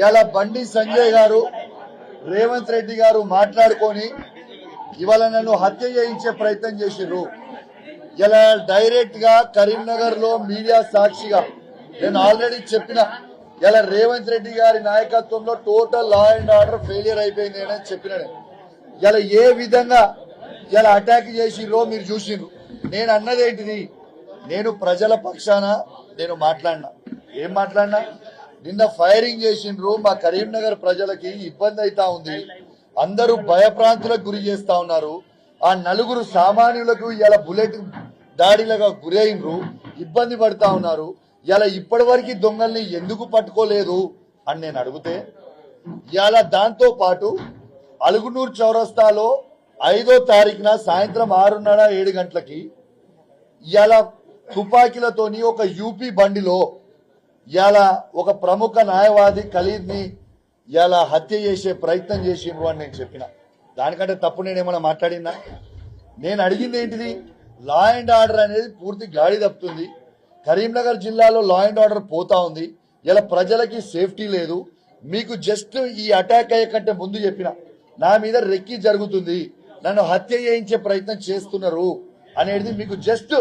ఇలా బండి సంజయ్ గారు రేవంత్ రెడ్డి గారు మాట్లాడుకొని ఇవాళ నన్ను హత్య చేయించే ప్రయత్నం చేసిర్రు. ఇలా డైరెక్ట్ గా కరీంనగర్ లో మీడియా సాక్షిగా నేను ఆల్రెడీ చెప్పిన, ఇలా రేవంత్ రెడ్డి గారి నాయకత్వంలో total law and order failure అయిపోయింది అని చెప్పిన. ఇలా ఏ విధంగా ఇలా అటాక్ చేసిర్రో మీరు చూసిండ్రు. నేను అన్నది ఏంటిది, నేను ప్రజల పక్షాన నేను మాట్లాడినా. ఏం మాట్లాడినా, నిన్న ఫైరింగ్ చేసిండ్రు, మా కరీంనగర్ ప్రజలకి ఇబ్బంది అవుతా ఉంది, అందరూ భయప్రాంతులకు గురి చేస్తా ఉన్నారు, ఆ నలుగురు సామాన్యులకు ఇలా బుల్లెట్ దాడిలుగా గురైనరు, ఇబ్బంది పడతా ఉన్నారు, ఇలా ఇప్పటి వరకు దొంగల్ని ఎందుకు పట్టుకోలేదు అని నేను అడిగితే, ఇలా దాంతో పాటు అలుగునూరు చౌరస్తాలో 5వ తారీఖున సాయంత్రం 6:30-7 గంటలకి ఇలా తుపాకీలతోని ఒక యూపీ బండిలో ఇలా ఒక ప్రముఖ న్యాయవాది ఖలీద్ ని ఇలా హత్య చేసే ప్రయత్నం చేసిండ్రు అని నేను చెప్పిన. దానికంటే తప్పు నేనేమన్నా మాట్లాడినా? నేను అడిగింది ఏంటిది, లా అండ్ ఆర్డర్ అనేది పూర్తి గాడి తప్పుతుంది. కరీంనగర్ జిల్లాలో లా అండ్ ఆర్డర్ పోతా ఉంది. ఇలా ప్రజలకి సేఫ్టీ లేదు. మీకు జస్ట్ ఈ అటాక్ అయ్యే కంటే ముందు చెప్పిన, నా మీద రెక్కి జరుగుతుంది, నన్ను హత్య చేయించే ప్రయత్నం చేస్తున్నారు అనేది మీకు జస్ట్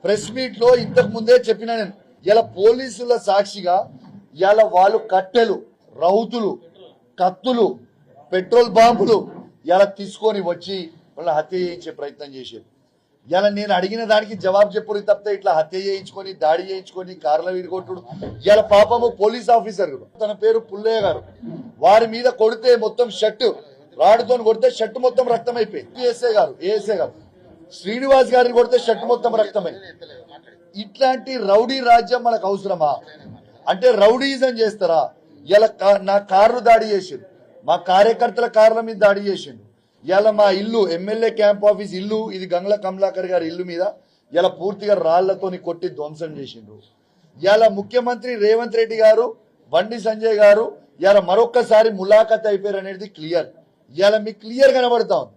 ప్రెస్ మీట్ లో ఇంతకు ముందే చెప్పిన. నేను ఇలా పోలీసుల సాక్షిగా ఇలా వాళ్ళు కట్టెలు, రౌతులు, కత్తులు, పెట్రోల్ బాంబులు ఇలా తీసుకొని వచ్చి వాళ్ళ హత్య చేయించే ప్రయత్నం చేశారు. ఇలా నేను అడిగిన దానికి జవాబు చెప్పురు తప్పితే ఇట్లా హత్య చేయించుకొని, దాడి చేయించుకొని, కార్ల విడిగొట్టుడు. ఇలా పాపము పోలీస్ ఆఫీసర్ తన పేరు పుల్లయ్య గారు, వారి మీద కొడితే మొత్తం షర్టు రాడుతో కొడితే షర్టు మొత్తం రక్తం అయిపోయింది. ఏఎస్ఐ గారు శ్రీనివాస్ గారిని కొడితే షర్టు మొత్తం రక్తమైంది. ఇట్లాంటి రౌడీ రాజ్యం మనకు అవసరమా? అంటే రౌడీజం చేస్తారా? ఇలా నా కార్లు దాడి చేసిండు, మా కార్యకర్తల కార్ల మీద దాడి చేసిండు. ఇలా మా ఇల్లు, ఎమ్మెల్యే క్యాంప్ ఆఫీస్ ఇల్లు, ఇది గంగ్ల కమలాకర్ గారి ఇల్లు మీద ఇలా పూర్తిగా రాళ్లతోని కొట్టి ధ్వంసం చేసిండ్రు. ఇలా ముఖ్యమంత్రి రేవంత్ రెడ్డి గారు, బండి సంజయ్ గారు ఇలా మరొక్కసారి ములాఖత్ అయిపోయారు అనేది క్లియర్. ఇలా మీకు క్లియర్ కనబడతా ఉంది.